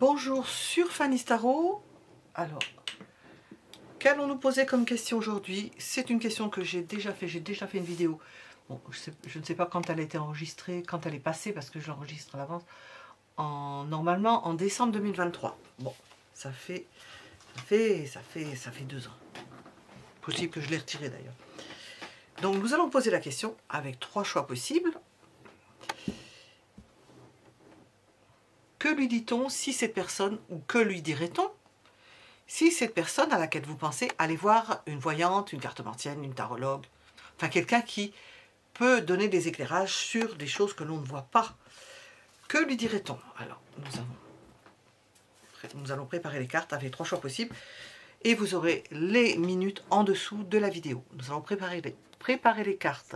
Bonjour sur Fanny Tarot. Alors, qu'allons-nous poser comme question aujourd'hui? C'est une question que j'ai déjà fait une vidéo. Bon, je ne sais pas quand elle a été enregistrée, quand elle est passée, parce que je l'enregistre à l'avance. Normalement en décembre 2023. Bon, ça fait 2 ans. Possible que je l'ai retiré d'ailleurs. Donc nous allons poser la question avec 3 choix possibles. Que lui dit-on si cette personne, ou que lui dirait-on si cette personne à laquelle vous pensez allez voir une voyante, une cartomancienne, une tarologue, enfin quelqu'un qui peut donner des éclairages sur des choses que l'on ne voit pas. Que lui dirait-on? Alors, nous allons préparer les cartes avec 3 choix possibles et vous aurez les minutes en dessous de la vidéo. Nous allons préparer les cartes.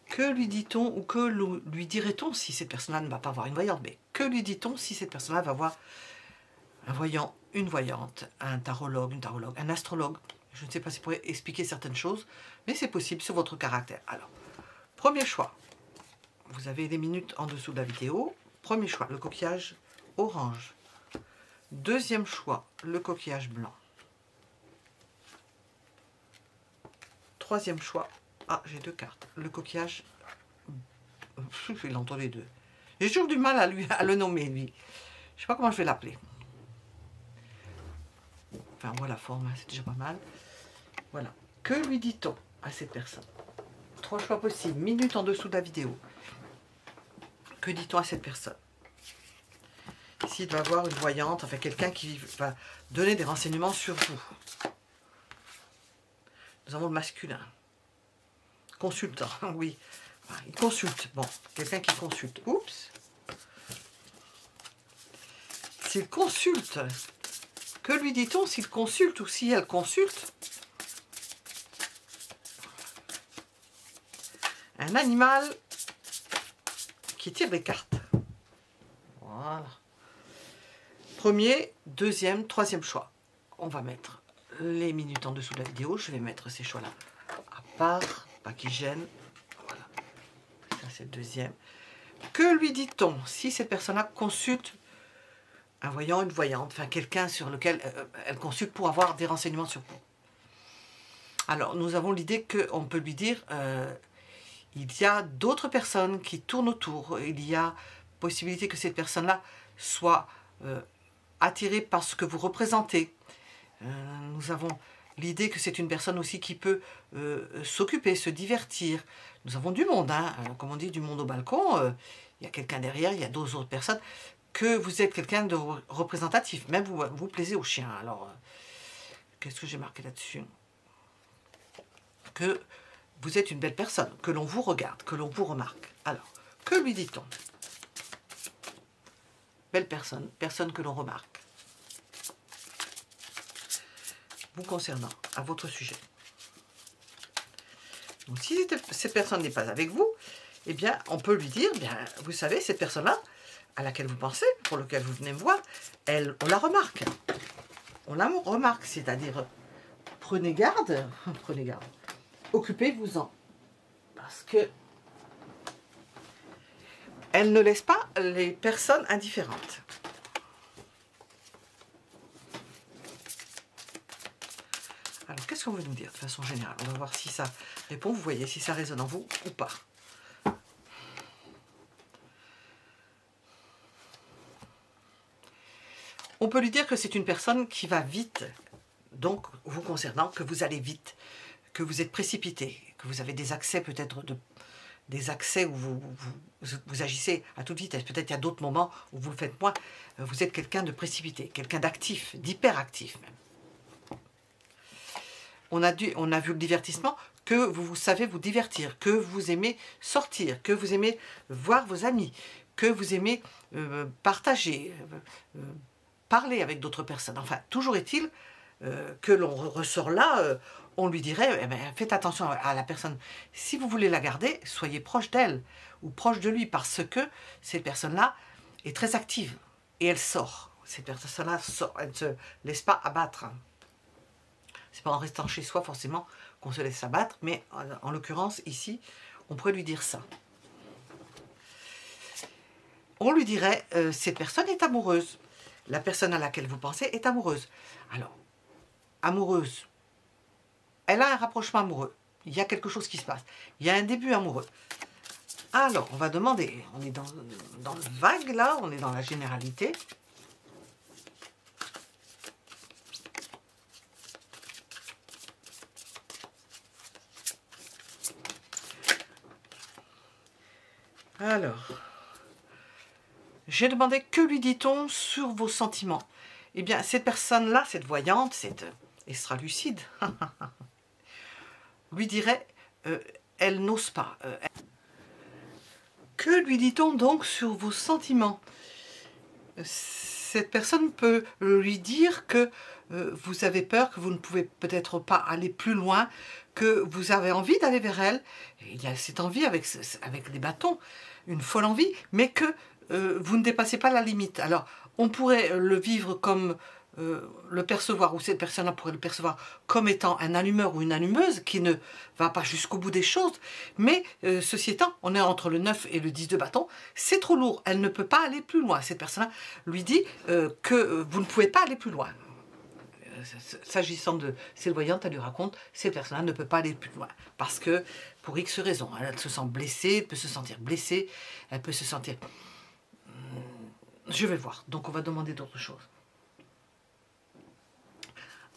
Que lui dit-on ou que lui dirait-on si cette personne-là ne va pas voir une voyante? Mais que lui dit-on si cette personne-là va voir un voyant, une voyante, un tarologue, un astrologue? Je ne sais pas si je pourrais expliquer certaines choses, mais c'est possible sur votre caractère. Alors, premier choix. Vous avez les minutes en dessous de la vidéo. Premier choix, le coquillage orange. Deuxième choix, le coquillage blanc. Troisième choix, j'ai 2 cartes. Le coquillage, il est entre les deux. J'ai toujours du mal à le nommer, lui. Je ne sais pas comment je vais l'appeler. Enfin, voilà la forme, c'est déjà pas mal. Voilà. Que lui dit-on à cette personne? 3 choix possibles, minutes en dessous de la vidéo. Que dit-on à cette personne? S'il va voir une voyante, enfin quelqu'un qui va donner des renseignements sur vous. Nous avons le masculin. Consultant, oui. Il consulte. Bon, quelqu'un qui consulte. Oups. S'il consulte, que lui dit-on s'il consulte ou si elle consulte? Un animal qui tire des cartes. Voilà. Premier, deuxième, troisième choix. On va mettre les minutes en dessous de la vidéo. Je vais mettre ces choix-là à part, pas qu'ils gênent. Voilà. Ça, c'est le deuxième. Que lui dit-on si cette personne-là consulte un voyant, une voyante, enfin quelqu'un sur lequel elle consulte pour avoir des renseignements sur vous? Alors, nous avons l'idée qu'on peut lui dire il y a d'autres personnes qui tournent autour. Il y a possibilité que cette personne-là soit attirée par ce que vous représentez. Nous avons l'idée que c'est une personne aussi qui peut s'occuper, se divertir. Nous avons du monde, hein, comme on dit, du monde au balcon. Il y a quelqu'un derrière, il y a d'autres autres personnes. Que vous êtes quelqu'un de représentatif. Même vous plaisez aux chiens. Alors, qu'est-ce que j'ai marqué là-dessus? Que vous êtes une belle personne, que l'on vous regarde, que l'on vous remarque. Alors, que lui dit-on? Belle personne, personne que l'on remarque. Vous concernant, à votre sujet. Donc, si cette personne n'est pas avec vous, eh bien, on peut lui dire, bien, vous savez, cette personne-là, à laquelle vous pensez, pour laquelle vous venez me voir, on la remarque. On la remarque, c'est-à-dire, prenez garde, occupez-vous-en. Parce que elle ne laisse pas les personnes indifférentes. Alors, qu'est-ce qu'on veut nous dire de façon générale? On va voir si ça répond, vous voyez, si ça résonne en vous ou pas. On peut lui dire que c'est une personne qui va vite, donc vous concernant, que vous allez vite, que vous êtes précipité, que vous avez des accès peut-être des accès où vous agissez à toute vitesse. Peut-être il y a d'autres moments où vous le faites moins. Vous êtes quelqu'un de précipité, quelqu'un d'actif, d'hyperactif même. On a vu le divertissement, que vous savez vous divertir, que vous aimez sortir, que vous aimez voir vos amis, que vous aimez partager, parler avec d'autres personnes. Enfin, toujours est-il que l'on ressort là, on lui dirait, eh bien, faites attention à la personne. Si vous voulez la garder, soyez proche d'elle ou proche de lui, parce que cette personne-là est très active et elle sort. Cette personne-là sort, elle ne se laisse pas abattre. C'est pas en restant chez soi forcément qu'on se laisse abattre, mais en l'occurrence ici, on pourrait lui dire ça. On lui dirait, cette personne est amoureuse. La personne à laquelle vous pensez est amoureuse. Alors, amoureuse, elle a un rapprochement amoureux. Il y a quelque chose qui se passe. Il y a un début amoureux. Alors, on va demander, on est dans le vague là, on est dans la généralité. Alors, j'ai demandé que lui dit-on sur vos sentiments. Eh bien, cette personne-là, cette voyante, cette extra-lucide, lui dirait, elle n'ose pas. Que lui dit-on donc sur vos sentiments? Cette personne peut lui dire que vous avez peur, que vous ne pouvez peut-être pas aller plus loin, que vous avez envie d'aller vers elle. Et il y a cette envie avec des bâtons, une folle envie, mais que vous ne dépassez pas la limite. Alors, on pourrait le vivre comme le percevoir, ou cette personne-là pourrait le percevoir comme étant un allumeur ou une allumeuse qui ne va pas jusqu'au bout des choses. Mais ceci étant, on est entre le 9 et le 10 de bâton, c'est trop lourd, elle ne peut pas aller plus loin. Cette personne-là lui dit que vous ne pouvez pas aller plus loin. S'agissant de cette voyante, elle lui raconte, cette personne-là ne peut pas aller plus loin. Parce que, pour X raisons, elle se sent blessée, elle peut se sentir blessée, elle peut se sentir... Je vais voir, donc on va demander d'autres choses.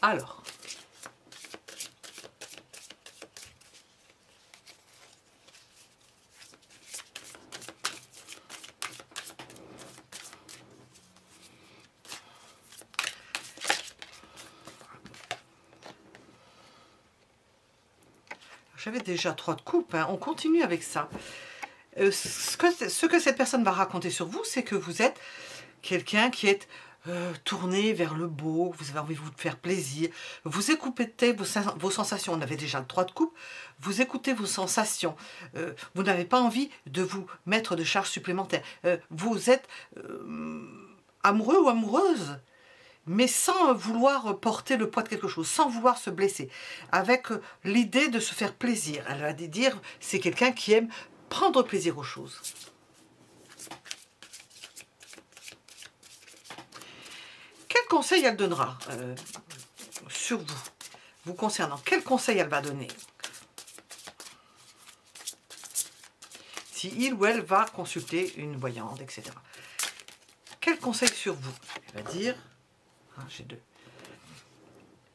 Alors, j'avais déjà 3 de coupe, hein. On continue avec ça. Ce que cette personne va raconter sur vous, c'est que vous êtes quelqu'un qui est tourné vers le beau, vous avez envie de vous faire plaisir, vous écoutez vos sensations, on avait déjà le 3 de coupe, vous écoutez vos sensations, vous n'avez pas envie de vous mettre de charges supplémentaires, vous êtes amoureux ou amoureuse, mais sans vouloir porter le poids de quelque chose, sans vouloir se blesser, avec l'idée de se faire plaisir. Elle va dire, c'est quelqu'un qui aime prendre plaisir aux choses. Quel conseil elle donnera sur vous concernant? Quel conseil elle va donner? Si il ou elle va consulter une voyante, etc. Quel conseil sur vous? Elle va dire, j'ai 2.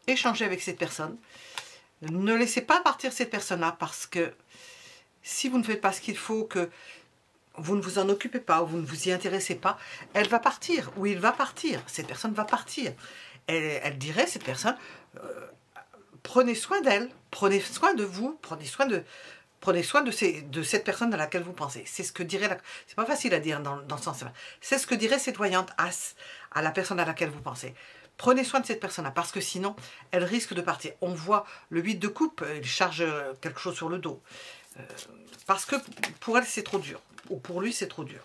Échangez avec cette personne. Ne laissez pas partir cette personne-là parce que si vous ne faites pas ce qu'il faut, que vous ne vous en occupez pas, ou vous ne vous y intéressez pas, elle va partir, ou il va partir, cette personne va partir. Elle dirait, cette personne, prenez soin d'elle, prenez soin de vous, prenez soin de cette personne à laquelle vous pensez. C'est ce que dirait, c'est pas facile à dire dans ce sens-là, c'est ce que dirait cette voyante à la personne à laquelle vous pensez. Prenez soin de cette personne-là, parce que sinon, elle risque de partir. On voit le 8 de coupe, il charge quelque chose sur le dos. Parce que pour elle, c'est trop dur. Ou pour lui, c'est trop dur.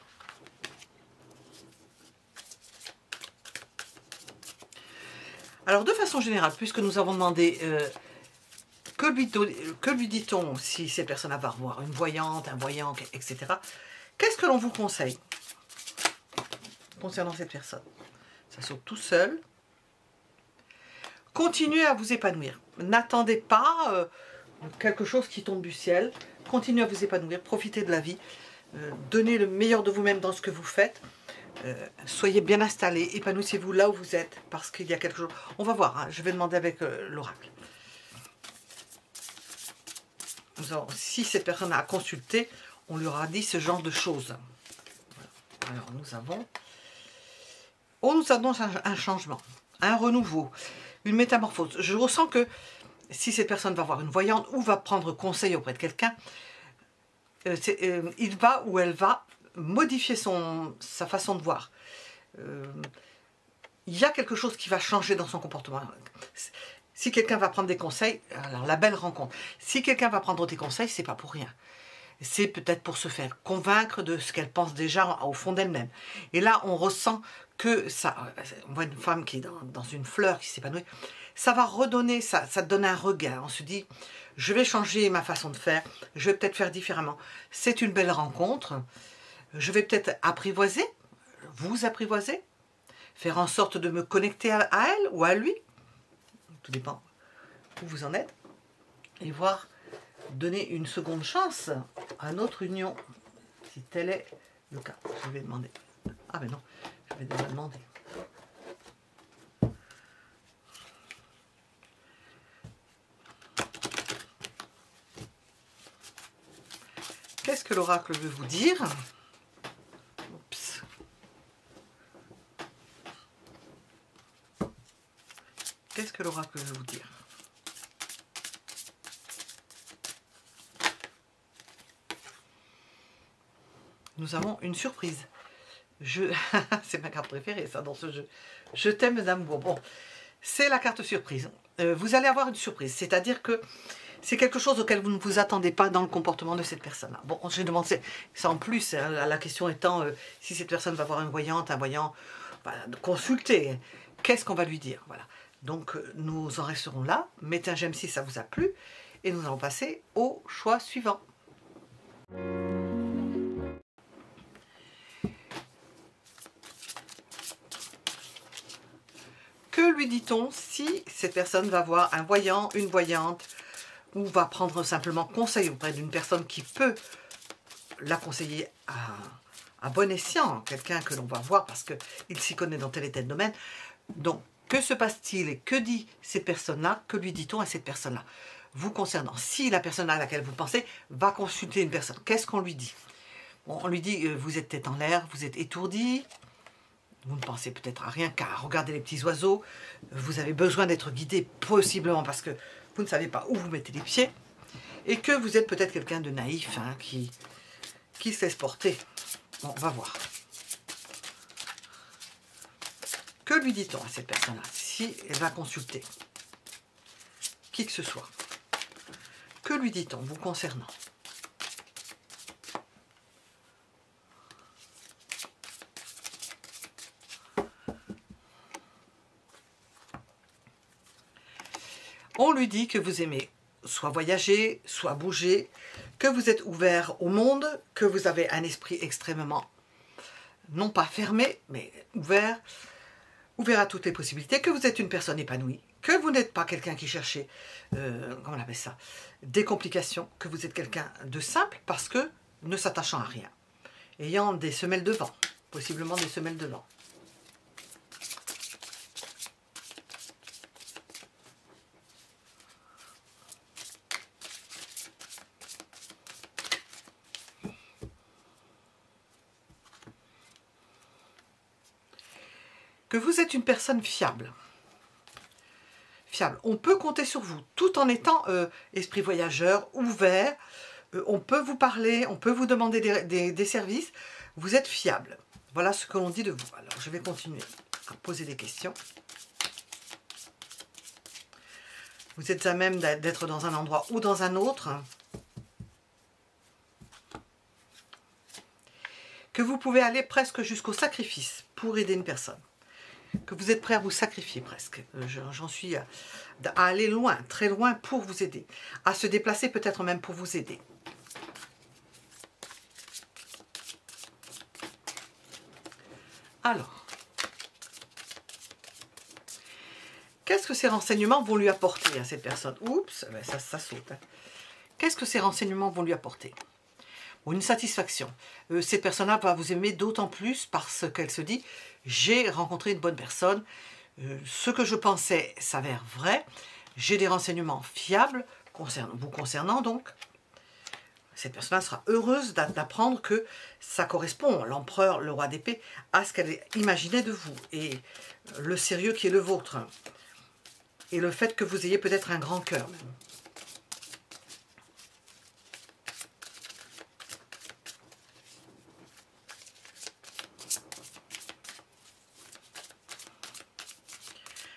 Alors, de façon générale, puisque nous avons demandé que lui dit-on si cette personne va revoir une voyante, un voyant, etc. Qu'est-ce que l'on vous conseille concernant cette personne? Ça saute tout seul. Continuez à vous épanouir. N'attendez pas quelque chose qui tombe du ciel. Continuez à vous épanouir, profitez de la vie. Donnez le meilleur de vous-même dans ce que vous faites. Soyez bien installés, épanouissez-vous là où vous êtes, parce qu'il y a quelque chose... On va voir, hein, je vais demander avec l'oracle. Si cette personne a consulté, on lui aura dit ce genre de choses. Voilà. Alors nous avons... On nous annonce un changement, un renouveau, une métamorphose. Je ressens que si cette personne va voir une voyante ou va prendre conseil auprès de quelqu'un, il va ou elle va modifier sa façon de voir. Il y a quelque chose qui va changer dans son comportement. Si quelqu'un va prendre des conseils, alors la belle rencontre. Si quelqu'un va prendre des conseils, c'est pas pour rien. C'est peut-être pour se faire convaincre de ce qu'elle pense déjà au fond d'elle-même. Et là, on ressent que ça, on voit une femme qui est dans une fleur, qui s'épanouit, ça va redonner, ça donne un regain. On se dit, je vais changer ma façon de faire, je vais peut-être faire différemment. C'est une belle rencontre. Je vais peut-être apprivoiser, vous apprivoiser, faire en sorte de me connecter à elle ou à lui. Tout dépend où vous en êtes. Et voir donner une seconde chance à notre union, si tel est le cas. Je vais demander. Ah ben non, je vais déjà demander. Qu'est-ce que l'oracle veut vous dire? Oups. Qu'est-ce que l'oracle veut vous dire? Nous avons une surprise. C'est ma carte préférée, ça, dans ce jeu. Je t'aime, Madame Bourbon. C'est la carte surprise. Vous allez avoir une surprise, c'est-à-dire que c'est quelque chose auquel vous ne vous attendez pas dans le comportement de cette personne-là. Bon, je demande ça en plus, hein, la question étant si cette personne va voir une voyante, un voyant, voilà, consulter. Qu'est-ce qu'on va lui dire? Voilà. Donc, nous en resterons là. Mettez un j'aime si ça vous a plu. Et nous allons passer au choix suivant. Que lui dit-on si cette personne va voir un voyant, une voyante, ou va prendre simplement conseil auprès d'une personne qui peut la conseiller à bon escient, quelqu'un que l'on va voir parce qu'il s'y connaît dans tel et tel domaine. Donc, que se passe-t-il et que dit ces personnes-là? Que lui dit-on à cette personne-là vous concernant? Si la personne à laquelle vous pensez va consulter une personne, qu'est-ce qu'on lui dit? Bon, on lui dit, vous êtes tête en l'air, vous êtes étourdi, vous ne pensez peut-être à rien qu'à regarder les petits oiseaux, vous avez besoin d'être guidé possiblement parce que vous ne savez pas où vous mettez les pieds, et que vous êtes peut-être quelqu'un de naïf, hein, qui se laisse porter. Bon, on va voir. Que lui dit-on à cette personne-là si elle va consulter qui que ce soit? Que lui dit-on vous concernant? On lui dit que vous aimez soit voyager, soit bouger, que vous êtes ouvert au monde, que vous avez un esprit extrêmement, non pas fermé, mais ouvert à toutes les possibilités, que vous êtes une personne épanouie, que vous n'êtes pas quelqu'un qui cherchait, comment on appelle ça, des complications, que vous êtes quelqu'un de simple parce que ne s'attachant à rien, ayant des semelles de vent, possiblement des semelles de vent. Que vous êtes une personne fiable. Fiable. On peut compter sur vous, tout en étant esprit voyageur, ouvert. On peut vous parler, on peut vous demander des services. Vous êtes fiable. Voilà ce que l'on dit de vous. Alors, je vais continuer à poser des questions. Vous êtes à même d'être dans un endroit ou dans un autre. Que vous pouvez aller presque jusqu'au sacrifice pour aider une personne. Que vous êtes prêt à vous sacrifier presque. J'en suis à aller loin, très loin pour vous aider. À se déplacer peut-être même pour vous aider. Alors, qu'est-ce que ces renseignements vont lui apporter à cette personne? Oups, ça saute. Hein. Qu'est-ce que ces renseignements vont lui apporter? Une satisfaction. Cette personne-là va vous aimer d'autant plus parce qu'elle se dit « j'ai rencontré une bonne personne, ce que je pensais s'avère vrai, j'ai des renseignements fiables vous concernant donc ». Cette personne-là sera heureuse d'apprendre que ça correspond, l'empereur, le roi d'épée, à ce qu'elle imaginait de vous et le sérieux qui est le vôtre et le fait que vous ayez peut-être un grand cœur même.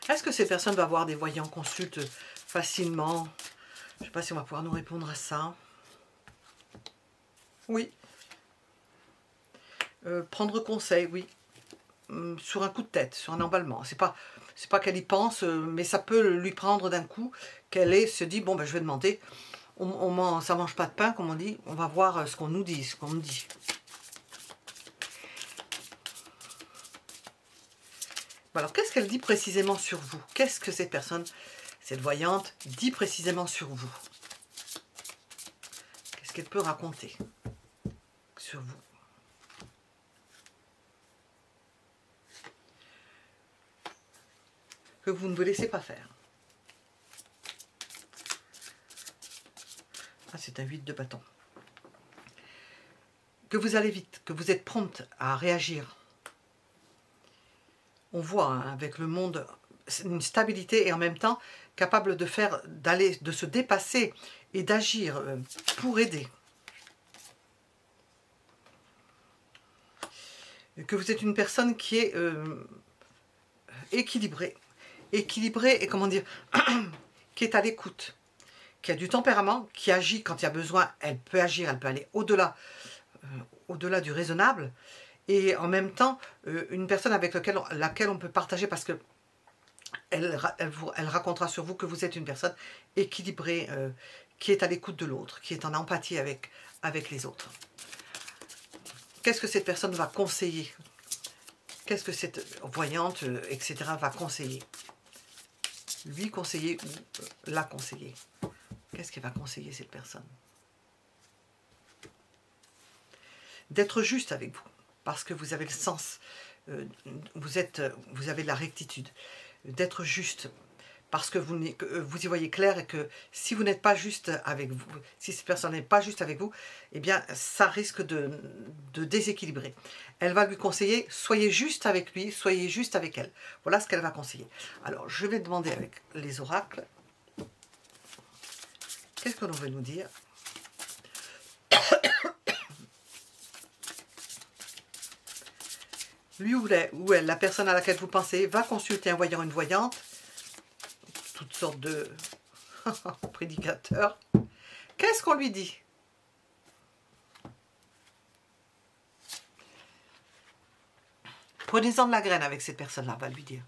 Est-ce que ces personnes vont avoir des voyants consultes facilement? Je ne sais pas si on va pouvoir nous répondre à ça. Oui. Prendre conseil, oui. sur un coup de tête, sur un emballement. C'est pas qu'elle y pense, mais ça peut lui prendre d'un coup qu'elle se dit, bon ben je vais demander, ça mange pas de pain, comme on dit, on va voir ce qu'on nous dit, ce qu'on me dit. Alors, qu'est-ce qu'elle dit précisément sur vous? Qu'est-ce que cette personne, cette voyante, dit précisément sur vous? Qu'est-ce qu'elle peut raconter sur vous? Que vous ne vous laissez pas faire. Ah, c'est un 8 de bâton. Que vous allez vite, que vous êtes prompte à réagir. On voit hein, avec le monde une stabilité et en même temps capable de de se dépasser et d'agir pour aider. Que vous êtes une personne qui est équilibrée et comment dire, qui est à l'écoute, qui a du tempérament, qui agit quand il y a besoin, elle peut agir, elle peut aller au-delà du raisonnable, et en même temps une personne avec laquelle on peut partager, parce que elle racontera sur vous que vous êtes une personne équilibrée, qui est à l'écoute de l'autre, qui est en empathie avec les autres. Qu'est-ce que cette personne va conseiller? Qu'est-ce que cette voyante, etc. va conseiller? Lui conseiller ou la conseiller? Qu'est-ce qu'elle va conseiller cette personne? D'être juste avec vous, parce que vous avez le sens, vous avez de la rectitude, d'être juste, parce que vous y voyez clair, et que si vous n'êtes pas juste avec vous, si cette personne n'est pas juste avec vous, eh bien ça risque de déséquilibrer. Elle va lui conseiller, soyez juste avec lui, soyez juste avec elle. Voilà ce qu'elle va conseiller. Alors je vais demander avec les oracles, qu'est-ce que l'on veut nous dire? Lui ou elle, la personne à laquelle vous pensez, va consulter un voyant, une voyante, toutes sortes de prédicateurs. Qu'est-ce qu'on lui dit? Prenez-en de la graine avec cette personne-là, va lui dire.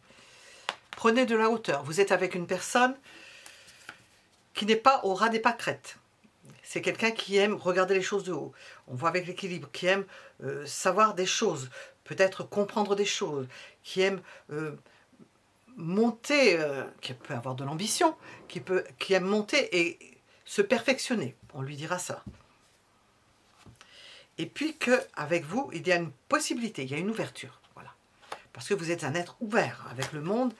Prenez de la hauteur. Vous êtes avec une personne qui n'est pas au ras des pâquerettes. C'est quelqu'un qui aime regarder les choses de haut. On voit avec l'équilibre, qui aime savoir des choses, peut-être comprendre des choses, qui aime monter, qui peut avoir de l'ambition, qui aime monter et se perfectionner. On lui dira ça. Et puis qu'avec vous, il y a une possibilité, il y a une ouverture. Voilà. Parce que vous êtes un être ouvert avec le monde.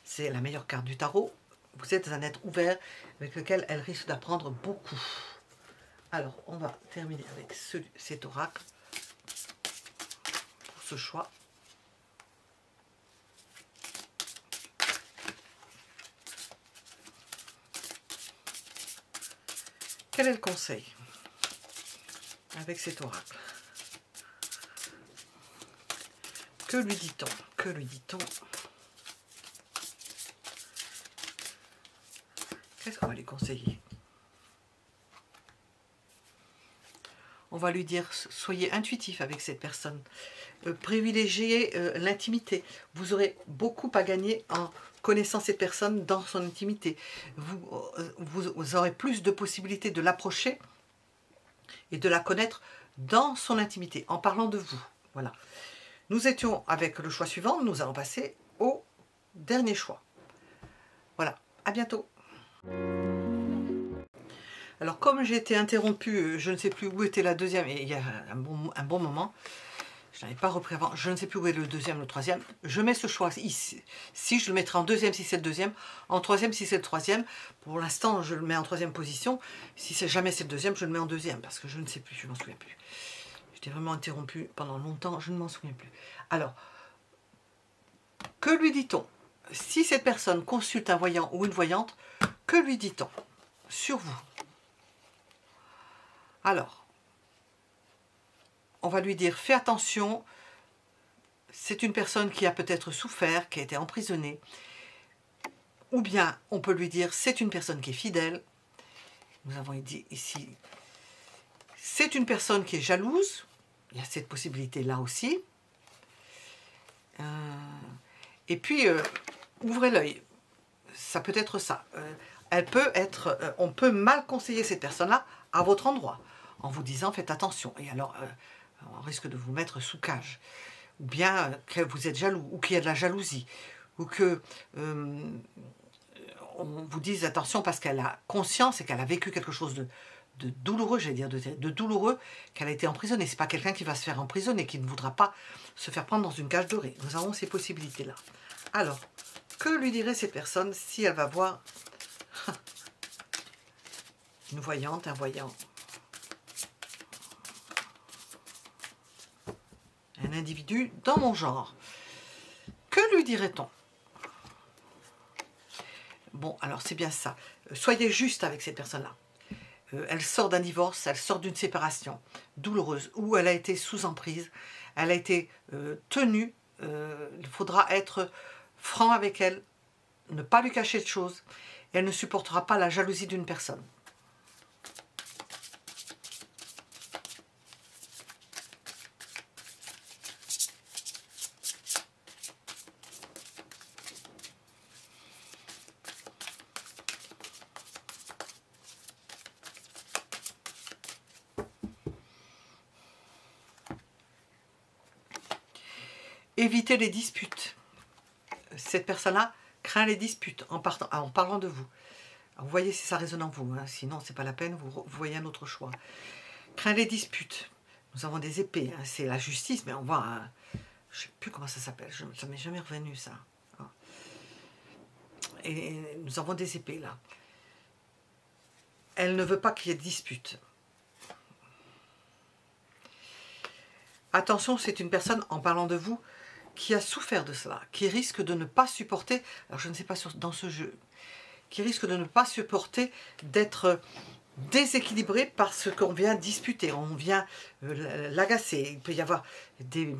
C'est la meilleure carte du tarot. Vous êtes un être ouvert avec lequel elle risque d'apprendre beaucoup. Alors, on va terminer avec cet oracle pour ce choix. Quel est le conseil avec cet oracle? Que lui dit-on? Que lui dit-on? Qu'est-ce qu'on va lui conseiller? On va lui dire, soyez intuitif avec cette personne. Privilégiez l'intimité. Vous aurez beaucoup à gagner en connaissant cette personne dans son intimité. Vous aurez plus de possibilités de l'approcher et de la connaître dans son intimité, en parlant de vous. Voilà. Nous étions avec le choix suivant, nous allons passer au dernier choix. Voilà, à bientôt. Alors comme j'ai été interrompue, je ne sais plus où était la deuxième, et il y a un bon moment, je n'avais pas repris avant, je ne sais plus où est le deuxième, le troisième, je mets ce choix ici. Si je le mettrai en deuxième, si c'est le deuxième, en troisième, si c'est le troisième. Pour l'instant, je le mets en troisième position. Si jamais c'est le deuxième, je le mets en deuxième, parce que je ne sais plus, je ne m'en souviens plus. J'étais vraiment interrompue pendant longtemps, je ne m'en souviens plus. Alors, que lui dit-on? Si cette personne consulte un voyant ou une voyante, que lui dit-on sur vous? Alors, on va lui dire, fais attention, c'est une personne qui a peut-être souffert, qui a été emprisonnée. Ou bien, on peut lui dire, c'est une personne qui est fidèle. Nous avons dit ici, c'est une personne qui est jalouse. Il y a cette possibilité-là aussi. Et puis, ouvrez l'œil. Ça peut être ça. Elle peut être, on peut mal conseiller cette personne-là à votre endroit, en vous disant faites attention. Et alors, on risque de vous mettre sous cage. Ou bien que vous êtes jaloux, ou qu'il y a de la jalousie, ou que on vous dise attention parce qu'elle a conscience et qu'elle a vécu quelque chose de douloureux, j'allais dire, de douloureux, qu'elle a été emprisonnée. C'est pas quelqu'un qui va se faire emprisonner, qui ne voudra pas se faire prendre dans une cage dorée. Nous avons ces possibilités-là. Alors, que lui dirait cette personne si elle va voir une voyante, un voyant, un individu dans mon genre? Que lui dirait-on? Bon, alors c'est bien ça. Soyez juste avec cette personne-là. Elle sort d'un divorce, elle sort d'une séparation douloureuse, où elle a été sous emprise, elle a été tenue. Il faudra être franc avec elle, ne pas lui cacher de choses. Elle ne supportera pas la jalousie d'une personne. Évitez les disputes. Cette personne-là craint les disputes en parlant de vous. Alors, vous voyez si ça résonne en vous, hein. Sinon c'est pas la peine, vous voyez un autre choix. Craint les disputes. Nous avons des épées, hein. C'est la justice, mais on voit, hein, je ne sais plus comment ça s'appelle, ça m'est jamais revenu ça. Et nous avons des épées là. Elle ne veut pas qu'il y ait de disputes. Attention, c'est une personne, en parlant de vous, qui a souffert de cela, qui risque de ne pas supporter, alors je ne sais pas dans ce jeu, qui risque de ne pas supporter d'être déséquilibré parce qu'on vient disputer, on vient l'agacer. Il peut y avoir des...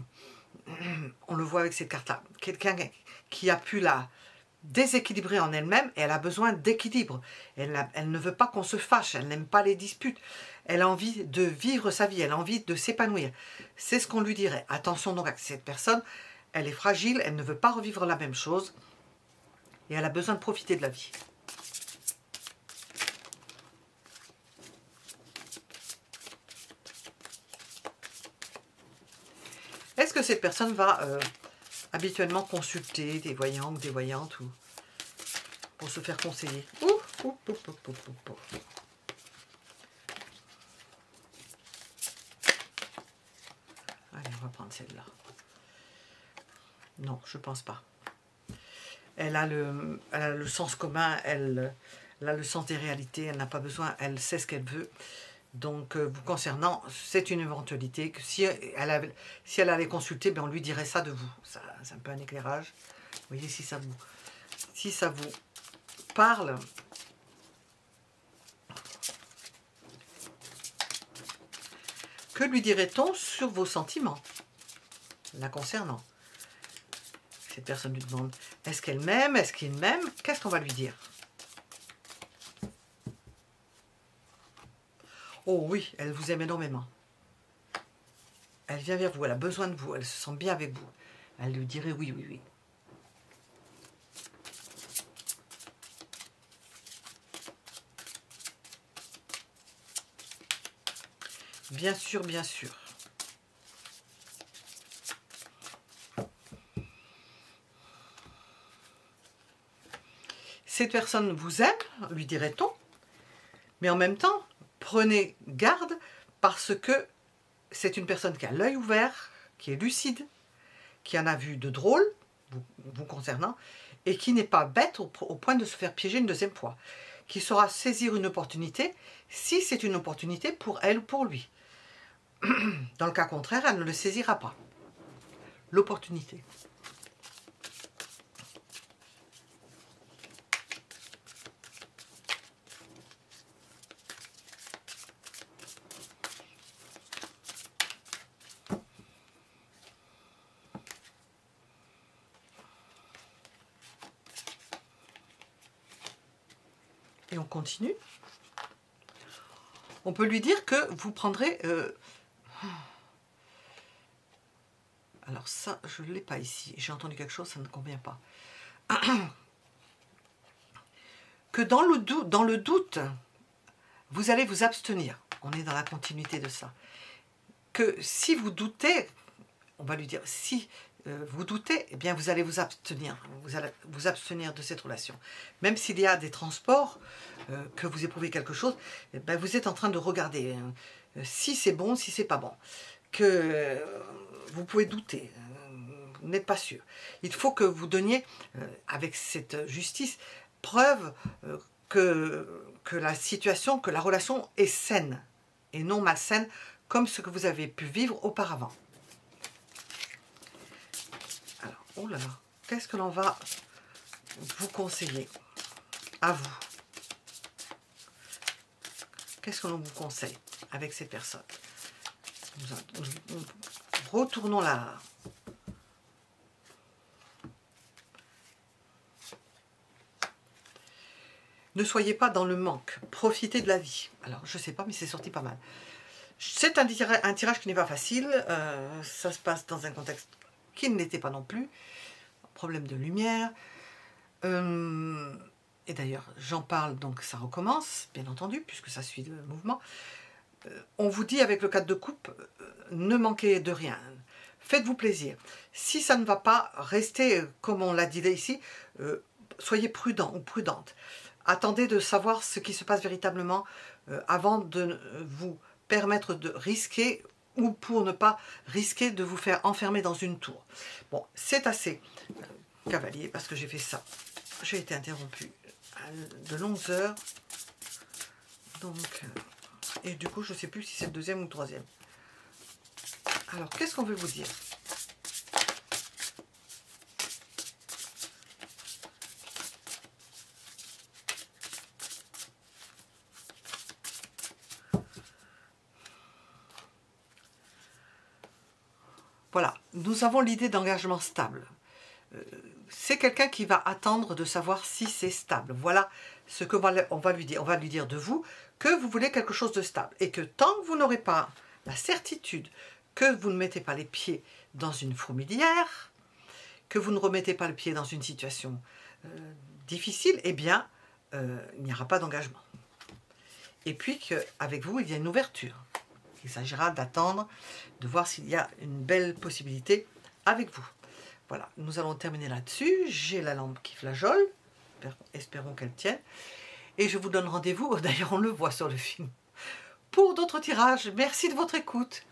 On le voit avec cette carte-là, quelqu'un qui a pu la déséquilibrer en elle-même, et elle a besoin d'équilibre. Elle ne veut pas qu'on se fâche, elle n'aime pas les disputes, elle a envie de vivre sa vie, elle a envie de s'épanouir. C'est ce qu'on lui dirait. Attention donc à cette personne, elle est fragile, elle ne veut pas revivre la même chose, et elle a besoin de profiter de la vie. Est-ce que cette personne va habituellement consulter des voyants ou des voyantes ou pour se faire conseiller? Allez, on va prendre celle-là. Non, je pense pas. Elle a le sens commun, elle a le sens des réalités, elle n'a pas besoin, elle sait ce qu'elle veut. Donc, vous concernant, c'est une éventualité que si elle allait consulter, ben on lui dirait ça de vous. C'est un peu un éclairage. Vous voyez, si ça vous parle. Que lui dirait-on sur vos sentiments la concernant? Cette personne lui demande, est-ce qu'elle m'aime? Est-ce qu'il m'aime? Qu'est-ce qu'on va lui dire? Oh oui, elle vous aime énormément. Elle vient vers vous, elle a besoin de vous, elle se sent bien avec vous. Elle lui dirait oui, oui, oui. Bien sûr, bien sûr. Cette personne vous aime, lui dirait-on, mais en même temps, prenez garde parce que c'est une personne qui a l'œil ouvert, qui est lucide, qui en a vu de drôles, vous concernant, et qui n'est pas bête au point de se faire piéger une deuxième fois, qui saura saisir une opportunité si c'est une opportunité pour elle ou pour lui. Dans le cas contraire, elle ne le saisira pas. L'opportunité. Et on continue. On peut lui dire que vous prendrez... Alors ça, je ne l'ai pas ici. J'ai entendu quelque chose, ça ne convient pas. Que dans le doute, vous allez vous abstenir. On est dans la continuité de ça. Que si vous doutez, on va lui dire, si vous doutez, eh bien vous allez vous abstenir. Vous allez vous abstenir de cette relation. Même s'il y a des transports, que vous éprouvez quelque chose, eh bien, vous êtes en train de regarder si c'est bon, si c'est pas bon. Que vous pouvez douter, vous n'êtes pas sûr. Il faut que vous donniez, avec cette justice, preuve que la situation, que la relation est saine et non malsaine, comme ce que vous avez pu vivre auparavant. Alors, oh là là, qu'est-ce que l'on va vous conseiller à vous? Qu'est-ce que l'on vous conseille avec ces personnes? Nous retournons là. Ne soyez pas dans le manque. Profitez de la vie. Alors, je ne sais pas, mais c'est sorti pas mal. C'est un tirage qui n'est pas facile. Ça se passe dans un contexte qui ne l'était pas non plus. Problème de lumière. Et d'ailleurs, j'en parle, donc ça recommence, bien entendu, puisque ça suit le mouvement. On vous dit avec le 4 de coupe, ne manquez de rien. Faites-vous plaisir. Si ça ne va pas, restez, comme on l'a dit ici, soyez prudent ou prudente. Attendez de savoir ce qui se passe véritablement avant de vous permettre de risquer ou pour ne pas risquer de vous faire enfermer dans une tour. Bon, c'est assez, cavalier, parce que j'ai fait ça. J'ai été interrompue de longues heures. Donc, et du coup, je ne sais plus si c'est le deuxième ou le troisième. Alors, qu'est-ce qu'on veut vous dire ? Voilà, nous avons l'idée d'engagement stable. C'est quelqu'un qui va attendre de savoir si c'est stable. Voilà ce que on va lui dire. On va lui dire de vous que vous voulez quelque chose de stable. Et que tant que vous n'aurez pas la certitude que vous ne mettez pas les pieds dans une fourmilière, que vous ne remettez pas le pied dans une situation difficile, eh bien, il n'y aura pas d'engagement. Et puis qu'avec vous, il y a une ouverture. Il s'agira d'attendre, de voir s'il y a une belle possibilité avec vous. Voilà, nous allons terminer là-dessus. J'ai la lampe qui flageole. Espérons qu'elle tienne. Et je vous donne rendez-vous, d'ailleurs on le voit sur le film, pour d'autres tirages. Merci de votre écoute.